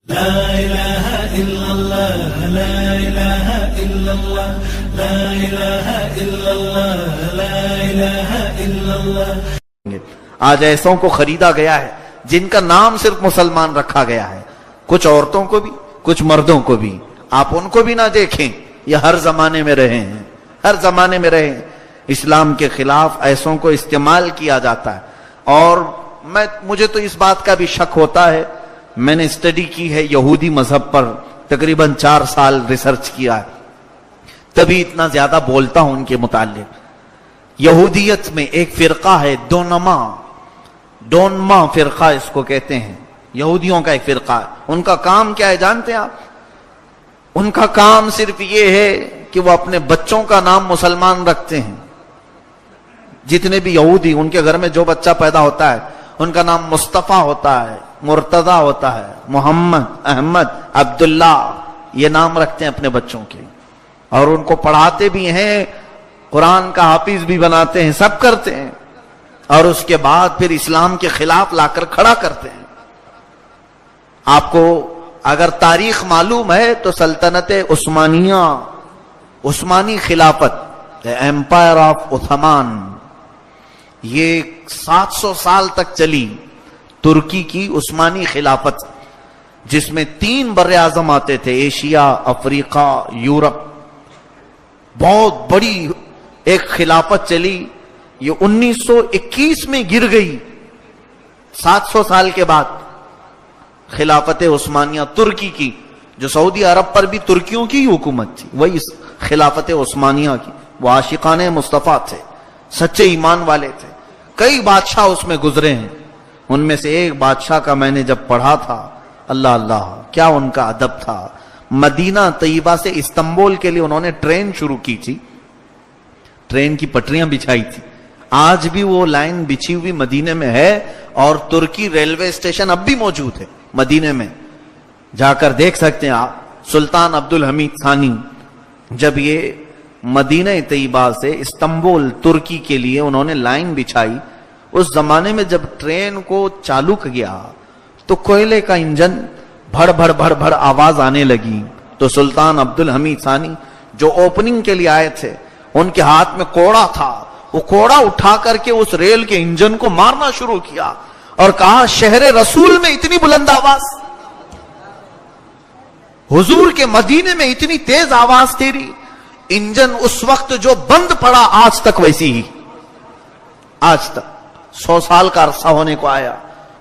لا الہ الا اللہ لا الہ الا اللہ لا الہ الا اللہ لا الہ الا اللہ۔ آج ایسوں کو خریدا گیا ہے جن کا نام صرف مسلمان رکھا گیا ہے، کچھ عورتوں کو بھی کچھ مردوں کو بھی۔ آپ ان کو بھی نہ دیکھیں، یہ ہر زمانے میں رہے ہیں، ہر زمانے میں رہے ہیں۔ اسلام کے خلاف ایسوں کو استعمال کیا جاتا ہے، اور مجھے تو اس بات کا بھی شک ہوتا ہے، میں نے اسٹڈی کی ہے یہودی مذہب پر، تقریباً 4 سال ریسرچ کیا ہے، تبھی اتنا زیادہ بولتا ہوں ان کے متعلق۔ یہودیت میں ایک فرقہ ہے ڈونما فرقہ اس کو کہتے ہیں، یہودیوں کا ایک فرقہ ہے۔ ان کا کام کیا ہے جانتے ہیں آپ؟ ان کا کام صرف یہ ہے کہ وہ اپنے بچوں کا نام مسلمان رکھتے ہیں۔ جتنے بھی یہودی، ان کے گھر میں جو بچہ پیدا ہوتا ہے ان کا نام مصطفیٰ ہوتا ہے، مرتضی ہوتا ہے، محمد، احمد، عبداللہ، یہ نام رکھتے ہیں اپنے بچوں کے، اور ان کو پڑھاتے بھی ہیں، قرآن کا حافظ بھی بناتے ہیں، سب کرتے ہیں، اور اس کے بعد پھر اسلام کے خلاف لا کر کھڑا کرتے ہیں۔ آپ کو اگر تاریخ معلوم ہے تو سلطنت عثمانیہ، عثمانی خلافت، ایمپائر آف عثمان، یہ 700 سال تک چلی، ترکی کی عثمانی خلافت، جس میں 3 بر اعظم آتے تھے، ایشیا، افریقہ، یورپ۔ بہت بڑی ایک خلافت چلی، یہ 1921 میں گر گئی، 700 سال کے بعد۔ خلافت عثمانیہ ترکی کی، جو سعودی عرب پر بھی ترکیوں کی حکومت تھی، وہی خلافت عثمانیہ کی۔ وہ عاشقان مصطفیٰ تھے، سچے ایمان والے تھے، کئی بادشاہ اس میں گزرے ہیں۔ ان میں سے ایک بادشاہ کا میں نے جب پڑھا تھا، اللہ اللہ کیا ان کا ادب تھا۔ مدینہ طیبہ سے استنبول کے لیے انہوں نے ٹرین شروع کی تھی، ٹرین کی پٹریاں بچھائی تھی، آج بھی وہ لائن بچھی ہوئی مدینے میں ہے، اور ترکی ریلوے اسٹیشن اب بھی موجود ہے مدینے میں، جا کر دیکھ سکتے ہیں آپ۔ سلطان عبدالحمید ثانی جب یہ مدینہ طیبہ سے استنبول ترکی کے لیے انہوں نے لائن بچھائی، اس زمانے میں جب ٹرین کو چالو کیا تو کوئلے کا انجن بھڑ بھڑ بھڑ بھڑ آواز آنے لگی، تو سلطان عبدالحمید ثانی جو اوپننگ کے لیے آئے تھے، ان کے ہاتھ میں کوڑا تھا، وہ کوڑا اٹھا کر کے اس ریل کے انجن کو مارنا شروع کیا، اور کہا شہر رسول میں اتنی بلند آواز، حضور کے مدینے میں اتنی تیز آواز تیری، انجن اس وقت جو بند پڑا آج تک ویسی ہی، آج تک 100 سال کا عرصہ ہونے کو آیا،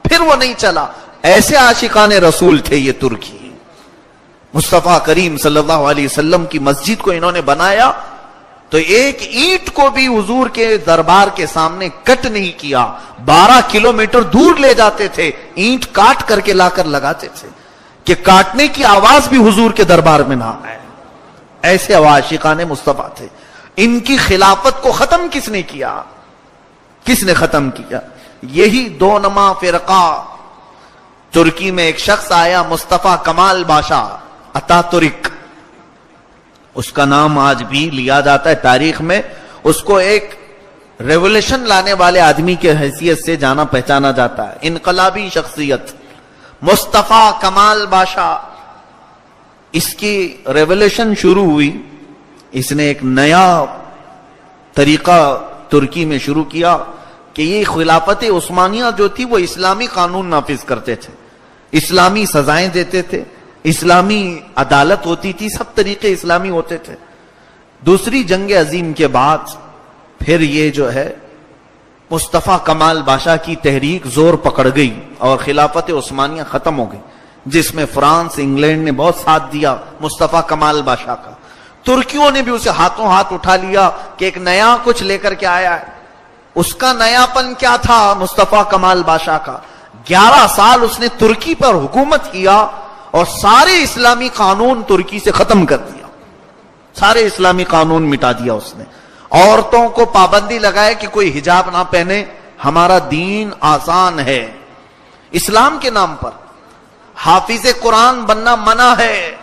پھر وہ نہیں چلا۔ ایسے عاشقان رسول تھے یہ ترکی۔ مصطفیٰ کریم صلی اللہ علیہ وسلم کی مسجد کو انہوں نے بنایا تو ایک اینٹ کو بھی حضور کے دربار کے سامنے کٹ نہیں کیا، 12 کلومیٹر دور لے جاتے تھے، اینٹ کاٹ کر کے لا کر لگاتے تھے کہ کاٹنے کی آواز بھی حضور کے دربار میں نہ آئے۔ ایسے عاشقان مصطفیٰ تھے۔ ان کی خلافت کو ختم کس نے کیا؟ کس نے ختم کیا؟ یہی ڈونما فرقہ۔ ترکی میں ایک شخص آیا، مصطفیٰ کمال باشا اتاتورک، اس کا نام آج بھی لیا جاتا ہے تاریخ میں، اس کو ایک ریولوشن لانے والے آدمی کے حیثیت سے جانا پہچانا جاتا ہے، انقلابی شخصیت مصطفیٰ کمال باشا۔ اس کی ریولوشن شروع ہوئی، اس نے ایک نیا طریقہ ترکی میں شروع کیا کہ یہ خلافت عثمانیہ جو تھی وہ اسلامی قانون نافذ کرتے تھے، اسلامی سزائیں دیتے تھے، اسلامی عدالت ہوتی تھی، سب طریقے اسلامی ہوتے تھے۔ دوسری جنگ عظیم کے بعد پھر یہ جو ہے مصطفیٰ کمال باشا کی تحریک زور پکڑ گئی اور خلافت عثمانیہ ختم ہو گئی، جس میں فرانس، انگلینڈ نے بہت ساتھ دیا مصطفیٰ کمال باشا کا۔ ترکیوں نے بھی اسے ہاتھوں ہاتھ اٹھا لیا کہ ایک نیا کچھ لے کر کے آیا ہے۔ اس کا نیا پن کیا تھا مصطفیٰ کمال باشا کا؟ 11 سال اس نے ترکی پر حکومت کیا اور سارے اسلامی قانون ترکی سے ختم کر دیا، سارے اسلامی قانون مٹا دیا اس نے۔ عورتوں کو پابندی لگائے کہ کوئی حجاب نہ پہنے، ہمارا دین آسان ہے، اسلام کے نام پر حافظ قرآن بننا منع ہے۔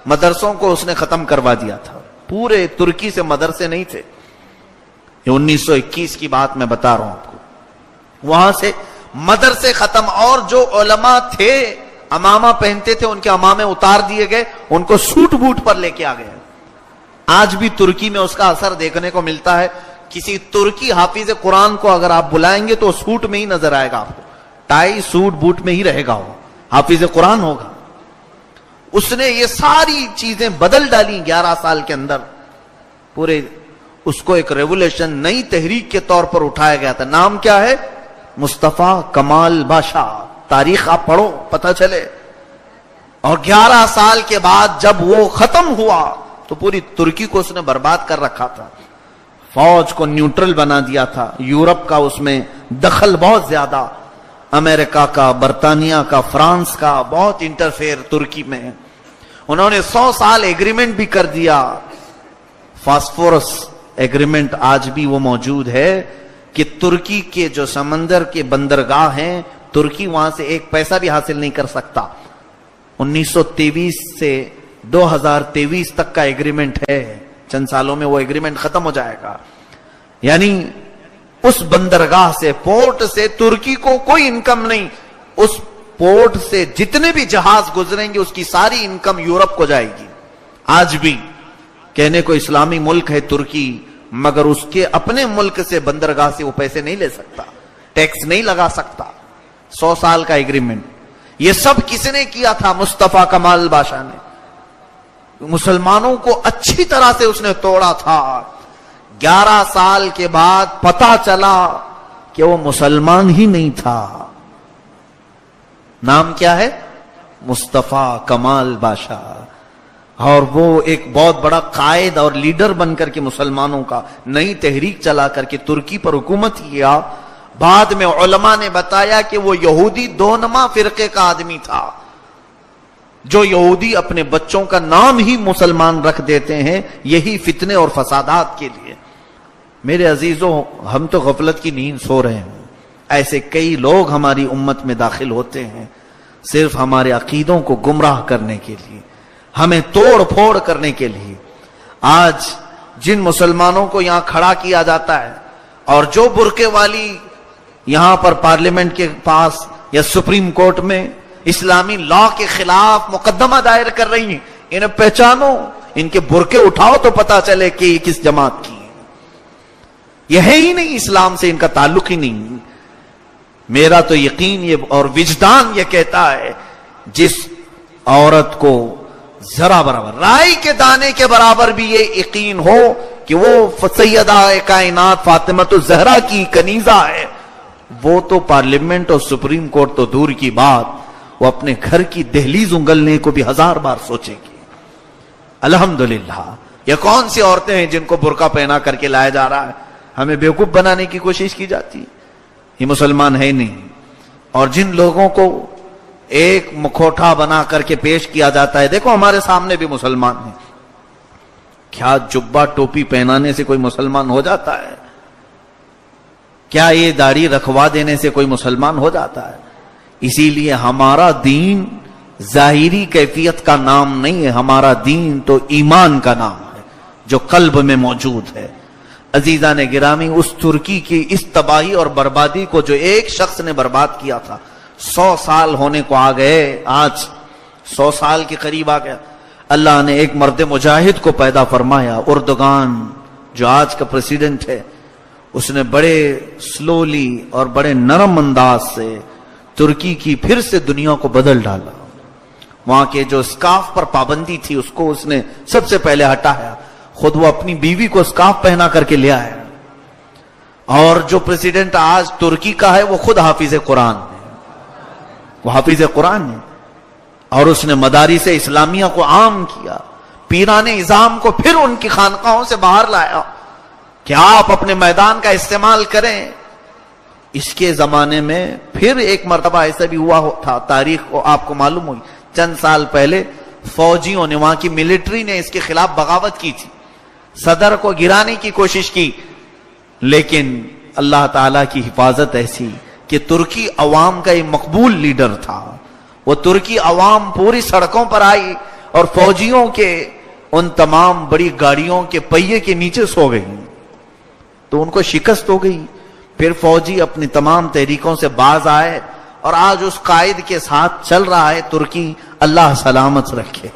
مدرسوں کو اس نے ختم کروا دیا تھا، پورے ترکی سے مدرسے نہیں تھے۔ یہ 1921 کی بات میں بتا رہا ہوں آپ کو، وہاں سے مدرسے ختم، اور جو علماء تھے امامہ پہنتے تھے، ان کے امامے اتار دیے گئے، ان کو سوٹ بوٹ پر لے کے آ گئے۔ آج بھی ترکی میں اس کا اثر دیکھنے کو ملتا ہے۔ کسی ترکی حافظ قرآن کو اگر آپ بلائیں گے تو سوٹ میں ہی نظر آئے گا آپ کو، ٹائی سوٹ بوٹ میں ہی رہے گا، وہ حافظ قرآن ہوگا۔ اس نے یہ ساری چیزیں بدل ڈالی 11 سال کے اندر، پورے اس کو ایک ریولیوشن، نئی تحریک کے طور پر اٹھایا گیا تھا۔ نام کیا ہے؟ مصطفیٰ کمال بادشاہ۔ تاریخ آپ پڑھو پتہ چلے۔ اور 11 سال کے بعد جب وہ ختم ہوا تو پوری ترکی کو اس نے برباد کر رکھا تھا، فوج کو نیوٹرل بنا دیا تھا، یورپ کا اس میں دخل بہت زیادہ، امریکہ کا، برطانیہ کا، فرانس کا بہت انٹرفیئر ترکی میں۔ انہوں نے 100 سال ایگریمنٹ بھی کر دیا، فاسفورس ایگریمنٹ آج بھی وہ موجود ہے کہ ترکی کے جو سمندر کے بندرگاہ ہیں، ترکی وہاں سے ایک پیسہ بھی حاصل نہیں کر سکتا۔ 1923 سے 2023 تک کا ایگریمنٹ ہے، چند سالوں میں وہ ایگریمنٹ ختم ہو جائے گا۔ یعنی اس بندرگاہ سے، پورٹ سے ترکی کو کوئی انکم نہیں، اس پورٹ سے جتنے بھی جہاز گزریں گے اس کی ساری انکم یورپ کو جائے گی۔ آج بھی کہنے کو اسلامی ملک ہے ترکی، مگر اس کے اپنے ملک سے بندرگاہ سے وہ پیسے نہیں لے سکتا، ٹیکس نہیں لگا سکتا۔ 100 سال کا ایگریمنٹ، یہ سب کس نے کیا تھا؟ مصطفیٰ کمال بادشاہ نے۔ مسلمانوں کو اچھی طرح سے اس نے توڑا تھا۔ 11 سال کے بعد پتا چلا کہ وہ مسلمان ہی نہیں تھا۔ نام کیا ہے؟ مصطفیٰ کمال بادشاہ۔ اور وہ ایک بہت بڑا قائد اور لیڈر بن کر کے مسلمانوں کا نئی تحریک چلا کر کے ترکی پر حکومت کیا۔ بعد میں علماء نے بتایا کہ وہ یہودی دونما فرقے کا آدمی تھا، جو یہودی اپنے بچوں کا نام ہی مسلمان رکھ دیتے ہیں، یہی فتنے اور فسادات کے لیے۔ میرے عزیزوں، ہم تو غفلت کی نیند سو رہے ہیں، ایسے کئی لوگ ہماری امت میں داخل ہوتے ہیں صرف ہمارے عقیدوں کو گمراہ کرنے کے لیے، ہمیں توڑ پھوڑ کرنے کے لیے۔ آج جن مسلمانوں کو یہاں کھڑا کیا جاتا ہے اور جو برقعے والی یہاں پر پارلیمنٹ کے پاس یا سپریم کورٹ میں اسلامی لا کے خلاف مقدمہ دائر کر رہی ہیں، انہیں پہچانو، ان کے برقعے اٹھاؤ تو پتا چلے کہ یہ کس جماعت کی ہیں۔ یہ ہے ہی نہیں، اسلام سے ان کا تعلق ہی نہیں۔ میرا تو یقین یہ اور وجدان یہ کہتا ہے، جس عورت کو ذرا برابر رائی کے دانے کے برابر بھی یہ یقین ہو کہ وہ سیدہ کائنات فاطمۃ الزہرا کی کنیزہ ہے، وہ تو پارلیمنٹ اور سپریم کورٹ تو دور کی بات، وہ اپنے گھر کی دہلیز انگلنے کو بھی 1000 بار سوچے گی۔ الحمدللہ، یہ کون سی عورتیں ہیں جن کو برقع پہنا کر کے لایا جا رہا ہے؟ ہمیں بیوقوف بنانے کی کوشش کی جاتی، یہ مسلمان ہے نہیں۔ اور جن لوگوں کو ایک مکھوٹا بنا کر کے پیش کیا جاتا ہے، دیکھو ہمارے سامنے بھی مسلمان ہیں، کیا جبہ ٹوپی پہنانے سے کوئی مسلمان ہو جاتا ہے؟ کیا یہ داڑھی رکھوا دینے سے کوئی مسلمان ہو جاتا ہے؟ اسی لیے ہمارا دین ظاہری کیفیت کا نام نہیں ہے، ہمارا دین تو ایمان کا نام ہے جو قلب میں موجود ہے۔ عزیزان گرامی، اس ترکی کی اس تباہی اور بربادی کو جو ایک شخص نے برباد کیا تھا، 100 سال ہونے کو آ گئے، آج 100 سال کے قریب آ گیا۔ اللہ نے ایک مرد مجاہد کو پیدا فرمایا، اردوغان جو آج کا پریزیڈنٹ ہے، اس نے بڑے سلولی اور بڑے نرم انداز سے ترکی کی پھر سے دنیا کو بدل ڈالا۔ وہاں کے جو اسکارف پر پابندی تھی اس کو اس نے سب سے پہلے ہٹایا، خود وہ اپنی بیوی کو اسکارف پہنا کر کے لے آیا۔ اور جو پریزیڈنٹ آج ترکی کا ہے وہ خود حافظ قرآن ہے، وہ حافظ قرآن ہے، اور اس نے مدارس اسلامیہ کو عام کیا، پیران نظام کو پھر ان کی خانقاہوں سے باہر لایا کہ آپ اپنے میدان کا استعمال کریں۔ اس کے زمانے میں پھر ایک مرتبہ ایسا بھی ہوا تھا، تاریخ کو آپ کو معلوم ہوئی، چند سال پہلے فوجیوں نے، وہاں کی ملٹری نے اس کے خلاف بغاوت کی تھی، صدر کو گرانے کی کوشش کی، لیکن اللہ تعالیٰ کی حفاظت ایسی کہ ترکی عوام کا یہ مقبول لیڈر تھا، وہ ترکی عوام پوری سڑکوں پر آئی اور فوجیوں کے ان تمام بڑی گاڑیوں کے پہیے کے نیچے سو گئی، تو ان کو شکست ہو گئی۔ پھر فوجی اپنی تمام تحریکوں سے باز آئے اور آج اس قائد کے ساتھ چل رہا ہے ترکی، اللہ سلامت رکھے.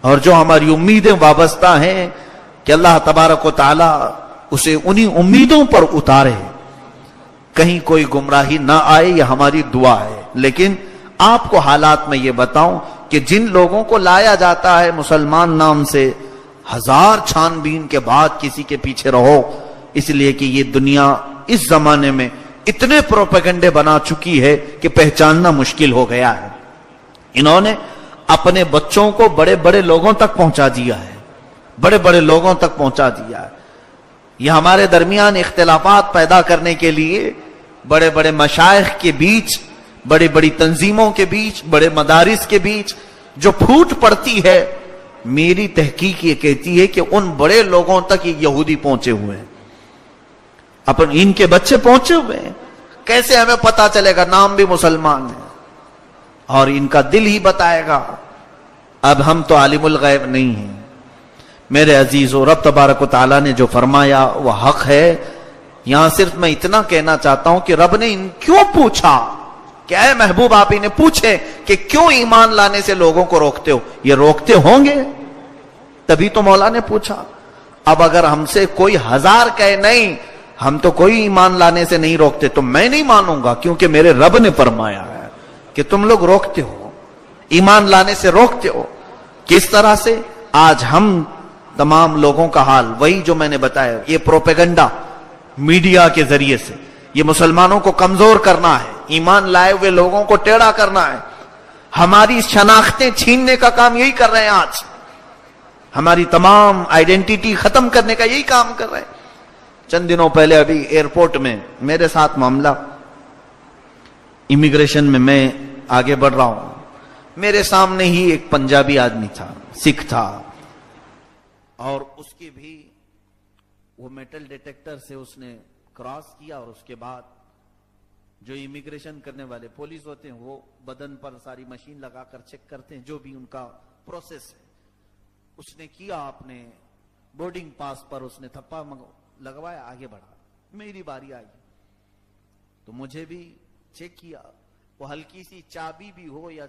اور جو ہماری امیدیں وابستہ ہیں کہ اللہ تبارک و تعالی اسے انہی امیدوں پر اتارے، کہیں کوئی گمراہی نہ آئے، یہ ہماری دعا ہے. لیکن آپ کو حالات میں یہ بتاؤں کہ جن لوگوں کو لایا جاتا ہے مسلمان نام سے، ہزار چھان بین کے بعد کسی کے پیچھے رہو، اس لیے کہ یہ دنیا اس زمانے میں اتنے پروپیگنڈے بنا چکی ہے کہ پہچاننا مشکل ہو گیا ہے. انہوں نے اپنے بچوں کو بڑے بڑے لوگوں تک پہنچا دیا ہے، بڑے بڑے لوگوں تک پہنچا دیا ہے. یہ ہمارے درمیان اختلافات پیدا کرنے کے لیے بڑے بڑے مشائخ کے بیچ، بڑی بڑی تنظیموں کے بیچ، بڑے مدارس کے بیچ جو پھوٹ پڑتی ہے، میری تحقیق یہ کہتی ہے کہ ان بڑے لوگوں تک یہ یہودی پہنچے ہوئے ہیں، ان کے بچے پہنچے ہوئے ہیں. کیسے ہمیں پتا چلے گا؟ نام بھی مسلمان ہے اور ان کا دل ہی بتائے گا. اب ہم تو عالم الغیب نہیں ہیں میرے عزیزو. رب تبارک و تعالیٰ نے جو فرمایا وہ حق ہے. یہاں صرف میں اتنا کہنا چاہتا ہوں کہ رب نے ان کیوں پوچھا کہ اے محبوب آپ انہیں پوچھیں کہ کیوں ایمان لانے سے لوگوں کو روکتے ہو؟ یہ روکتے ہوں گے تبھی تو مولا نے پوچھا. اب اگر ہم سے کوئی ہزار کہے نہیں ہم تو کوئی ایمان لانے سے نہیں روکتے تو میں نہیں مانوں گا، کیونکہ میرے رب نے فرمایا ہے کہ تم لوگ روکتے ہو، ایمان لانے سے روکتے ہو. کس طرح سے؟ آج ہم تمام لوگوں کا حال وہی جو میں نے بتایا، یہ پروپیگنڈا میڈیا کے ذریعے سے یہ مسلمانوں کو کمزور کرنا ہے، ایمان لائے ہوئے لوگوں کو ٹیڑھا کرنا ہے، ہماری شناختیں چھیننے کا کام یہی کر رہے ہیں. آج ہماری تمام آئیڈینٹیٹی ختم کرنے کا یہی کام کر رہے ہیں. چند دنوں پہلے ابھی ایئرپورٹ میں میرے ساتھ معاملہ، امیگریشن میں آگے بڑھ رہا ہوں، میرے سامنے ہی ایک پنجابی آدمی تھا، سکھ تھا، اور اس کی بھی وہ میٹل ڈیٹیکٹر سے اس نے کراس کیا، اور اس کے بعد جو امیگریشن کرنے والے پولیس ہوتے ہیں وہ بدن پر ساری مشین لگا کر چیک کرتے ہیں، جو بھی ان کا پروسیس ہے. اس نے کیا، اپنے بورڈنگ پاس پر اس نے تھپا لگوایا، آگے بڑھا. میری باری آئی تو مجھے بھی چیک کیا. وہ ہلکی سی چابی بھی ہو یا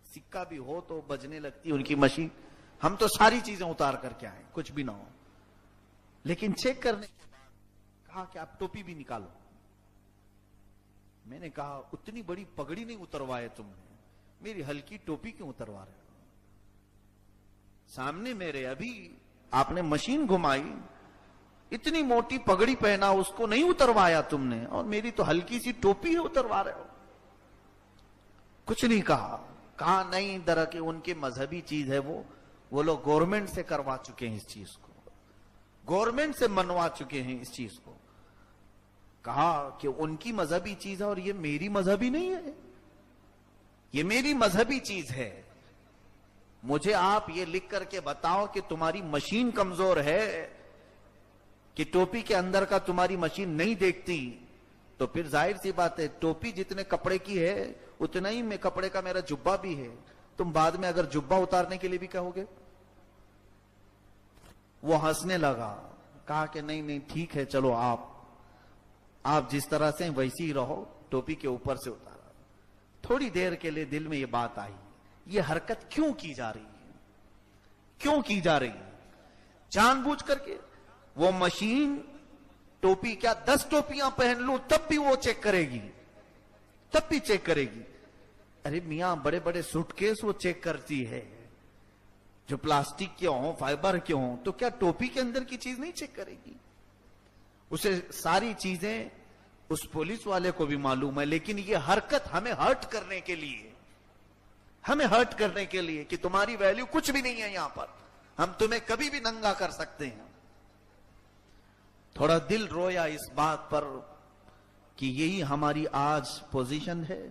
سکہ بھی ہو تو بجنے لگتی ان کی مشین. ہم تو ساری چیزیں اتار کر کے آئے، کچھ بھی نہ ہو. لیکن چیک کرنے کے بعد کہا کہ آپ ٹوپی بھی نکالو. میں نے کہا اتنی بڑی پگڑی نہیں اتروائے تم نے، میری ہلکی ٹوپی کیوں اتروا رہے ہو؟ سامنے میرے ابھی آپ نے مشین گھمائی، اتنی موٹی پگڑی پہنا، اس کو نہیں اتروایا تم نے، اور میری تو ہلکی سی ٹوپی ہے اتروا رہے ہو. کچھ نہیں کہا. کہا نہیں، درکہ ان کے مذہبی چیز ہے، وہ لوگ گورنمنٹ سے کروا چکے ہیں اس چیز کو، گورنمنٹ سے منوا چکے ہیں اس چیز کو. کہا کہ ان کی مذہبی چیز ہے اور یہ میری مذہبی نہیں ہے، یہ میری مذہبی چیز ہے. مجھے آپ یہ لکھ کر کے بتاؤ کہ تمہاری مشین کمزور ہے، کہ ٹوپی کے اندر کا تمہاری مشین نہیں دیکھتی، تو پھر ظاہر سی بات ہے ٹوپی جتنے کپڑے کی ہے اتنا ہی میں کپڑے کا میرا جبہ بھی ہے. تم بعد میں اگر جبہ اتارنے کے لیے بھی کہو گے. وہ ہنسنے لگا. کہا کہ نہیں ٹھیک ہے، چلو آپ جس طرح سے ویسی ہی رہو. ٹوپی کے اوپر سے اتارا. تھوڑی دیر کے لیے دل میں یہ بات آئی، یہ حرکت کیوں کی جا رہی ہے؟ کیوں کی جا رہی ہے؟ جان بوجھ کر کے. وہ مشین ٹوپی کیا 10 ٹوپیاں پہن لوں تب بھی وہ چیک کرے گی، تب بھی چیک کرے گی. ارے میاں بڑے بڑے سوٹ کیس وہ چیک کرتی ہے، جو پلاسٹک کے ہوں، فائبر کے ہوں، تو کیا ٹوپی کے اندر کی چیز نہیں چیک کرے گی؟ اسے ساری چیزیں اس پولیس والے کو بھی معلوم ہے. لیکن یہ حرکت ہمیں ہرٹ کرنے کے لیے، ہمیں ہرٹ کرنے کے لیے کہ تمہاری ویلیو کچھ بھی نہیں ہے یہاں پر، ہم تمہیں کبھی بھی ننگا کر سکتے ہیں. تھوڑا دل رویا اس بات پر کہ یہی ہماری آج پوزیشن ہے،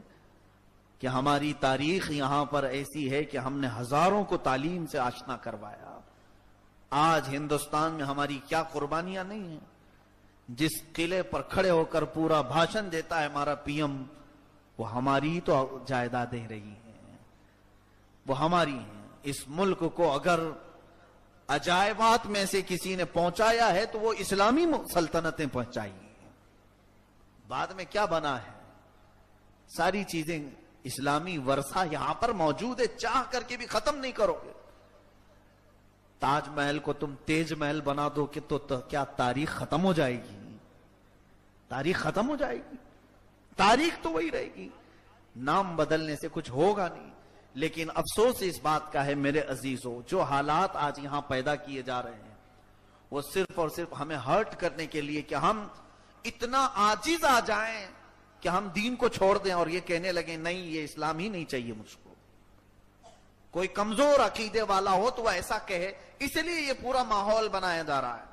کہ ہماری تاریخ یہاں پر ایسی ہے کہ ہم نے ہزاروں کو تعلیم سے آشنا کروایا. آج ہندوستان میں ہماری کیا قربانیاں نہیں ہیں. جس قلعے پر کھڑے ہو کر پورا بھاشن دیتا ہے ہمارا پی ایم، وہ ہماری تو جائیدادیں رہی ہیں، وہ ہماری ہیں. اس ملک کو اگر عجائبات میں سے کسی نے پہنچایا ہے تو وہ اسلامی سلطنتیں پہنچائی ہیں. بعد میں کیا بنا ہے؟ ساری چیزیں اسلامی ورثہ یہاں پر موجود ہے، چاہ کر کے بھی ختم نہیں کرو گے۔ تاج محل کو تم تیج محل بنا دو کہ تو کیا تاریخ ختم ہو جائے گی؟ تاریخ ختم ہو جائے گی؟ تاریخ تو وہی رہے گی، نام بدلنے سے کچھ ہوگا نہیں۔ لیکن افسوس اس بات کا ہے میرے عزیزوں، جو حالات آج یہاں پیدا کیے جا رہے ہیں وہ صرف اور صرف ہمیں ہرٹ کرنے کے لیے کہ ہم اتنا عاجز آ جائیں کہ ہم دین کو چھوڑ دیں اور یہ کہنے لگیں نہیں یہ اسلام ہی نہیں چاہیے مجھ کو۔ کوئی کمزور عقیدے والا ہو تو وہ ایسا کہے، اس لیے یہ پورا ماحول بنایا جا رہا ہے۔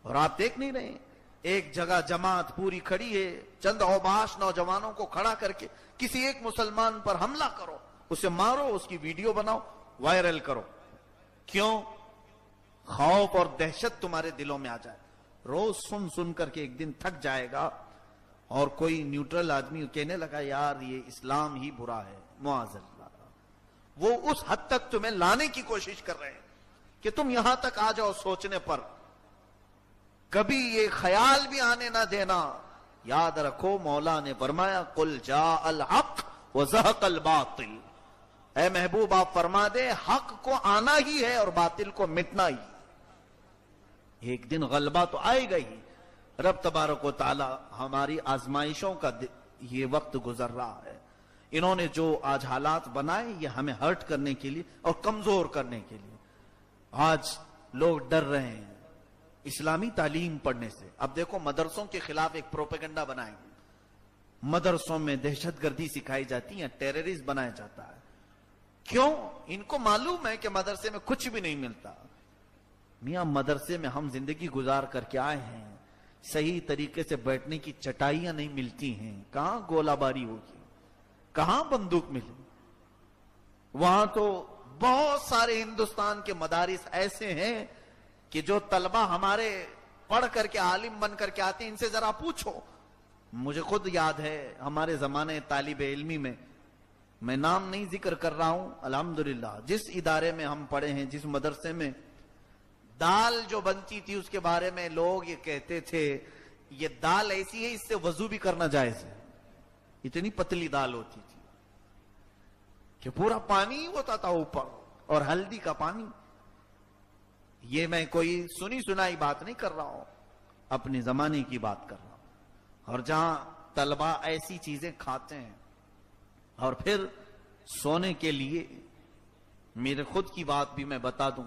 اور آپ دیکھ نہیں رہے، ایک جگہ جماعت پوری کھڑی ہے، چند اوباش نوجوانوں کو کھڑا کر کے کسی ایک مسلمان پر حملہ کرو، اسے مارو، اس کی ویڈیو بناؤ، وائرل کرو۔ کیوں؟ خوف اور دہشت تمہارے دلوں میں آ جائے۔ روز سن سن کر کے ایک دن تھک جائے گا اور کوئی نیوٹرل آدمی کہنے لگا یار یہ اسلام ہی برا ہے، معاذ اللہ۔ وہ اس حد تک تمہیں لانے کی کوشش کر رہے ہیں کہ تم یہاں تک آ جاؤ سوچنے پر، کبھی یہ خیال بھی آنے نہ دینا۔ یاد رکھو مولا نے فرمایا قل جاء الحق وزهق الباطل، اے محبوب آپ فرما دے حق کو آنا ہی ہے اور باطل کو مٹنا ہی۔ ایک دن غلبہ تو آئے گا ہی۔ رب تبارک و تعالی ہماری آزمائشوں کا یہ وقت گزر رہا ہے، انہوں نے جو آج حالات بنائے یہ ہمیں ہرٹ کرنے کے لیے اور کمزور کرنے کے لیے۔ آج لوگ ڈر رہے ہیں اسلامی تعلیم پڑھنے سے۔ اب دیکھو مدرسوں کے خلاف ایک پروپیگنڈا بنائیں گے، مدرسوں میں دہشت گردی سکھائی جاتی ہے، ٹیررسٹ بنایا جاتا ہے۔ کیوں؟ ان کو معلوم ہے کہ مدرسے میں کچھ بھی نہیں ملتا۔ میاں مدرسے میں ہم زندگی گزار کر کے آئے ہیں، صحیح طریقے سے بیٹھنے کی چٹائیاں نہیں ملتی ہیں، کہاں گولہ باری ہوگی، کہاں بندوق ملے۔ وہاں تو بہت سارے ہندوستان کے مدارس ایسے ہیں کہ جو طلبہ ہمارے پڑھ کر کے عالم بن کر کے آتے ہیں، ان سے ذرا پوچھو۔ مجھے خود یاد ہے ہمارے زمانے طالب علمی میں، میں نام نہیں ذکر کر رہا ہوں، الحمدللہ جس ادارے میں ہم پڑھے ہیں، جس مدرسے میں، دال جو بنتی تھی اس کے بارے میں لوگ یہ کہتے تھے یہ دال ایسی ہے اس سے وضو بھی کرنا جائز ہے۔ اتنی پتلی دال ہوتی تھی کہ پورا پانی ہوتا تھا اوپر، اور ہلدی کا پانی۔ یہ میں کوئی سنی سنائی بات نہیں کر رہا ہوں، اپنے زمانے کی بات کر رہا ہوں۔ اور جہاں طلبہ ایسی چیزیں کھاتے ہیں اور پھر سونے کے لیے، میرے خود کی بات بھی میں بتا دوں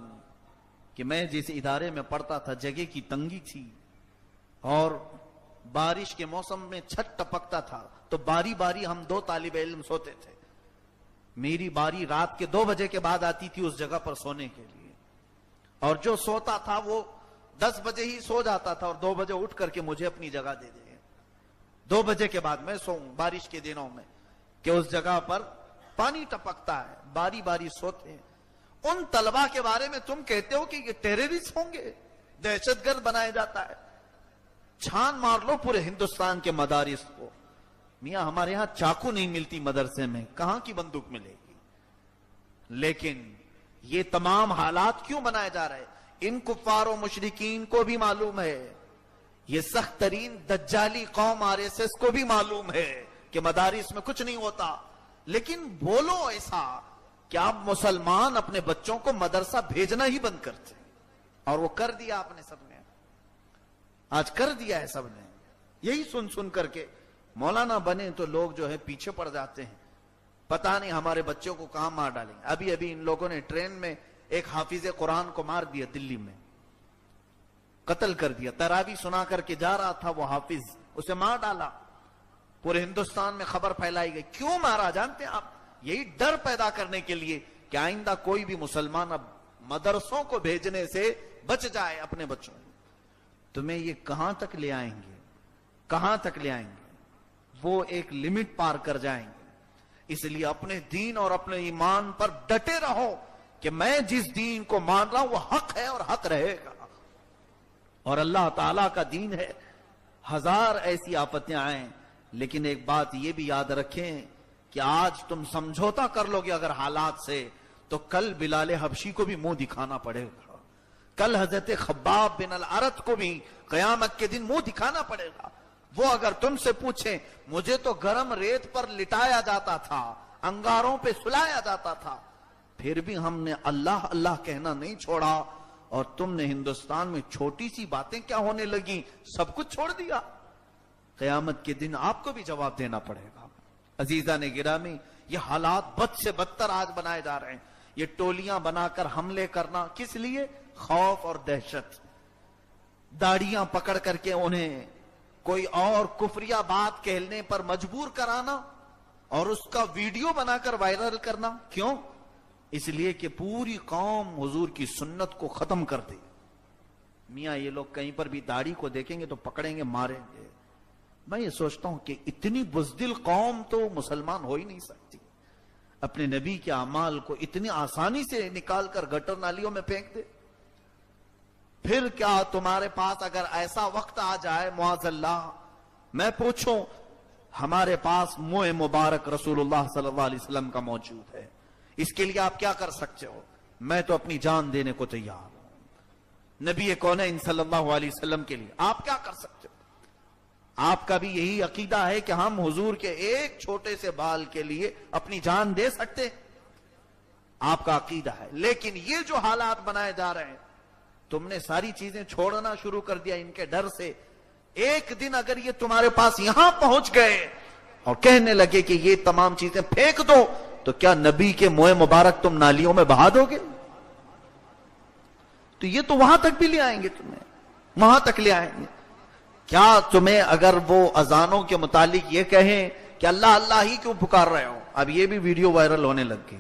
کہ میں جس ادارے میں پڑھتا تھا جگہ کی تنگی تھی اور بارش کے موسم میں چھت ٹپکتا تھا، تو باری باری ہم 2 طالب علم سوتے تھے۔ میری باری رات کے 2 بجے کے بعد آتی تھی اس جگہ پر سونے کے لیے، اور جو سوتا تھا وہ 10 بجے ہی سو جاتا تھا اور 2 بجے اٹھ کر کے مجھے اپنی جگہ دے دے۔ 2 بجے کے بعد میں سوؤں بارش کے دنوں میں کہ اس جگہ پر پانی ٹپکتا ہے، باری باری سوتے ہیں۔ ان طلبہ کے بارے میں تم کہتے ہو کہ یہ ٹیررسٹ ہوں گے، دہشت گرد بنایا جاتا ہے۔ چھان مار لو پورے ہندوستان کے مدارس کو، میاں ہمارے ہاں چاقو نہیں ملتی مدرسے میں، کہاں کی بندوق ملے گی؟ لیکن یہ تمام حالات کیوں بنائے جا رہے؟ ان کفار و مشرکین کو بھی معلوم ہے، یہ سخت ترین دجالی قوم RSS کو بھی معلوم ہے کہ مدارس میں کچھ نہیں ہوتا، لیکن بولو ایسا کہ آپ مسلمان اپنے بچوں کو مدرسہ بھیجنا ہی بند کرتے ہیں، اور وہ کر دیا آپ نے، سب نے آج کر دیا ہے سب نے۔ یہی سن سن کر کے مولانا بنے تو لوگ جو ہے پیچھے پڑ جاتے ہیں، پتہ نہیں ہمارے بچوں کو کہاں مار ڈالیں گے۔ ابھی ان لوگوں نے ٹرین میں ایک حافظ قرآن کو مار دیا، دلی میں قتل کر دیا، تراویح سنا کر کے جا رہا تھا وہ حافظ، اسے مار ڈالا۔ پورے ہندوستان میں خبر پھیلائی گئی۔ کیوں مارا جانتے ہیں آپ؟ یہی ڈر پیدا کرنے کے لیے کہ آئندہ کوئی بھی مسلمان اب مدرسوں کو بھیجنے سے بچ جائے اپنے بچوں کو۔ تمہیں یہ کہاں تک لے آئیں گے، کہاں تک لے آئیں گے؟ وہ ایک لمٹ پار کر جائیں گے۔ اس لیے اپنے دین اور اپنے ایمان پر ڈٹے رہو کہ میں جس دین کو مان رہا ہوں وہ حق ہے اور حق رہے گا، اور اللہ تعالیٰ کا دین ہے۔ ہزار ایسی آفتیں آئیں، لیکن ایک بات یہ بھی یاد رکھیں کہ آج تم سمجھوتا کر لو گے اگر حالات سے، تو کل بلال حبشی کو بھی منہ دکھانا پڑے گا، کل حضرت خباب بن الارت کو بھی قیامت کے دن منہ دکھانا پڑے گا۔ وہ اگر تم سے پوچھیں مجھے تو گرم ریت پر لٹایا جاتا تھا، انگاروں پہ سلایا جاتا تھا، پھر بھی ہم نے اللہ اللہ کہنا نہیں چھوڑا، اور تم نے ہندوستان میں چھوٹی سی باتیں کیا ہونے لگی، سب کچھ چھوڑ دیا۔ قیامت کے دن آپ کو بھی جواب دینا پڑے گا۔ عزیزان گرامی، یہ حالات بد سے بدتر آج بنائے جا رہے ہیں۔ یہ ٹولیاں بنا کر حملے کرنا کس لیے؟ خوف اور دہشت۔ داڑیاں پکڑ کر کے انہیں کوئی اور کفریہ بات کہنے پر مجبور کرانا اور اس کا ویڈیو بنا کر وائرل کرنا۔ کیوں؟ اس لیے کہ پوری قوم حضور کی سنت کو ختم کر دے۔ میاں یہ لوگ کہیں پر بھی داڑھی کو دیکھیں گے تو پکڑیں گے، ماریں گے۔ میں یہ سوچتا ہوں کہ اتنی بزدل قوم تو مسلمان ہو ہی نہیں سکتی، اپنے نبی کے اعمال کو اتنی آسانی سے نکال کر گٹر نالیوں میں پھینک دے۔ پھر کیا تمہارے پاس اگر ایسا وقت آ جائے معاذ اللہ، میں پوچھوں، ہمارے پاس منہ مبارک رسول اللہ صلی اللہ علیہ وسلم کا موجود ہے، اس کے لیے آپ کیا کر سکتے ہو؟ میں تو اپنی جان دینے کو تیار ہوں نبی کونین صلی اللہ علیہ وسلم کے لیے۔ آپ کیا کر سکتے ہو؟ آپ کا بھی یہی عقیدہ ہے کہ ہم حضور کے ایک چھوٹے سے بال کے لیے اپنی جان دے سکتے؟ آپ کا عقیدہ ہے، لیکن یہ جو حالات بنائے جا رہے ہیں، تم نے ساری چیزیں چھوڑنا شروع کر دیا ان کے ڈر سے۔ ایک دن اگر یہ تمہارے پاس یہاں پہنچ گئے اور کہنے لگے کہ یہ تمام چیزیں پھینک دو، تو کیا نبی کے منہ مبارک تم نالیوں میں بہا دو گے؟ تو یہ تو وہاں تک بھی لے آئیں گے، تمہیں وہاں تک لے آئیں گے۔ کیا تمہیں اگر وہ اذانوں کے متعلق یہ کہیں کہ اللہ اللہ ہی کیوں پکار رہے ہو، اب یہ بھی ویڈیو وائرل ہونے لگ گئی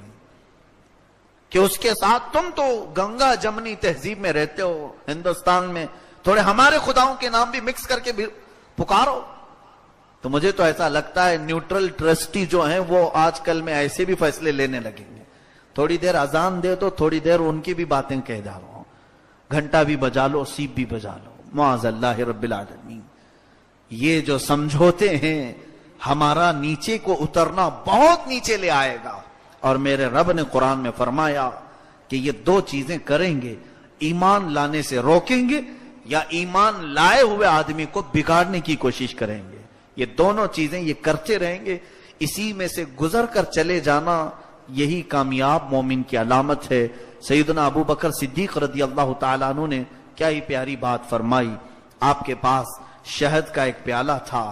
کہ اس کے ساتھ تم تو گنگا جمنی تہذیب میں رہتے ہو ہندوستان میں، تھوڑے ہمارے خداؤں کے نام بھی مکس کر کے پکارو۔ تو مجھے تو ایسا لگتا ہے نیوٹرل ٹرسٹی جو ہیں وہ آج کل میں ایسے بھی فیصلے لینے لگیں گے، تھوڑی دیر اذان دے دو، تھوڑی دیر ان کی بھی باتیں کہہ جا رہا ہوں، گھنٹہ بھی بجا لو، سیپ بھی بجا لو، معاذ اللہ رب العالمین۔ یہ جو سمجھوتے ہیں ہمارا نیچے کو اترنا بہت نیچے لے آئے گا، اور میرے رب نے قرآن میں فرمایا کہ یہ دو چیزیں کریں گے، ایمان لانے سے روکیں گے یا ایمان لائے ہوئے آدمی کو بگاڑنے کی کوشش کریں گے۔ یہ دونوں چیزیں یہ کرتے رہیں گے، اسی میں سے گزر کر چلے جانا یہی کامیاب مومن کی علامت ہے۔ سیدنا ابو بکر صدیق رضی اللہ تعالیٰ عنہ نے کیا ہی پیاری بات فرمائی۔ آپ کے پاس شہد کا ایک پیالہ تھا،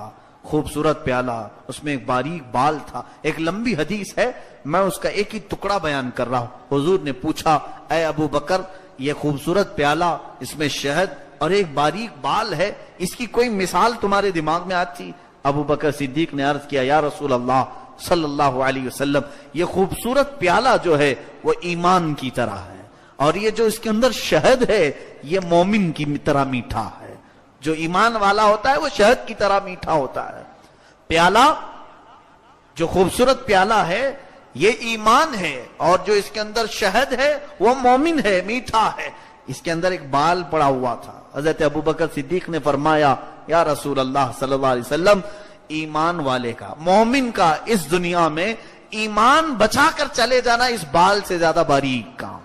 خوبصورت پیالہ، اس میں ایک باریک بال تھا۔ ایک لمبی حدیث ہے، میں اس کا ایک ہی ٹکڑا بیان کر رہا ہوں۔ حضور نے پوچھا، اے ابو بکر، یہ خوبصورت پیالہ، اس میں شہد اور ایک باریک بال ہے، اس کی کوئی مثال تمہارے دماغ میں آتی؟ ابو بکر صدیق نے عرض کیا، یا رسول اللہ صلی اللہ علیہ وسلم، یہ خوبصورت پیالہ جو ہے وہ ایمان کی طرح ہے، اور یہ جو اس کے اندر شہد ہے یہ مومن کی طرح میٹھا ہے۔ جو ایمان والا ہوتا ہے وہ شہد کی طرح میٹھا ہوتا ہے۔ پیالہ، جو خوبصورت پیالہ ہے یہ ایمان ہے، اور جو اس کے اندر شہد ہے وہ مومن ہے، میٹھا ہے۔ اس کے اندر ایک بال پڑا ہوا تھا۔ حضرت ابو بکر صدیق نے فرمایا، یا رسول اللہ صلی اللہ علیہ وسلم، ایمان والے کا، مومن کا اس دنیا میں ایمان بچا کر چلے جانا اس بال سے زیادہ باریک کام،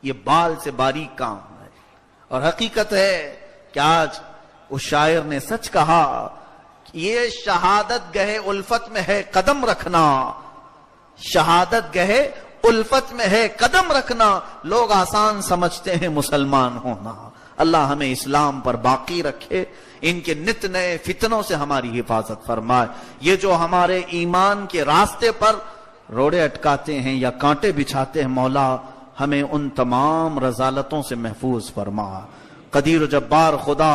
یہ بال سے باریک کام ہے۔ اور حقیقت ہے کہ آج اس شاعر نے سچ کہا، یہ شہادت گہے الفت میں ہے قدم رکھنا، شہادت گہے الفت میں ہے قدم رکھنا، لوگ آسان سمجھتے ہیں مسلمان ہونا۔ اللہ ہمیں اسلام پر باقی رکھے، ان کے نت نئے فتنوں سے ہماری حفاظت فرمائے۔ یہ جو ہمارے ایمان کے راستے پر روڑے اٹکاتے ہیں یا کانٹے بچھاتے ہیں، مولا ہمیں ان تمام رذالتوں سے محفوظ فرما۔ قدیر و جبار خدا،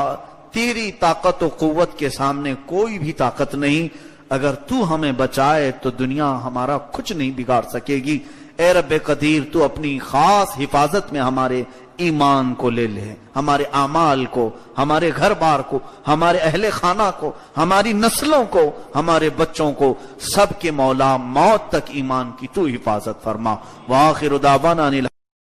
تیری طاقت و قوت کے سامنے کوئی بھی طاقت نہیں، اگر تو ہمیں بچائے تو دنیا ہمارا کچھ نہیں بگاڑ سکے گی۔ اے رب قدیر، تو اپنی خاص حفاظت میں ہمارے ایمان کو لے لے، ہمارے اعمال کو، ہمارے گھر بار کو، ہمارے اہل خانہ کو، ہماری نسلوں کو، ہمارے بچوں کو، سب کے مولا موت تک ایمان کی تو حفاظت فرما۔ وآخر دعوانا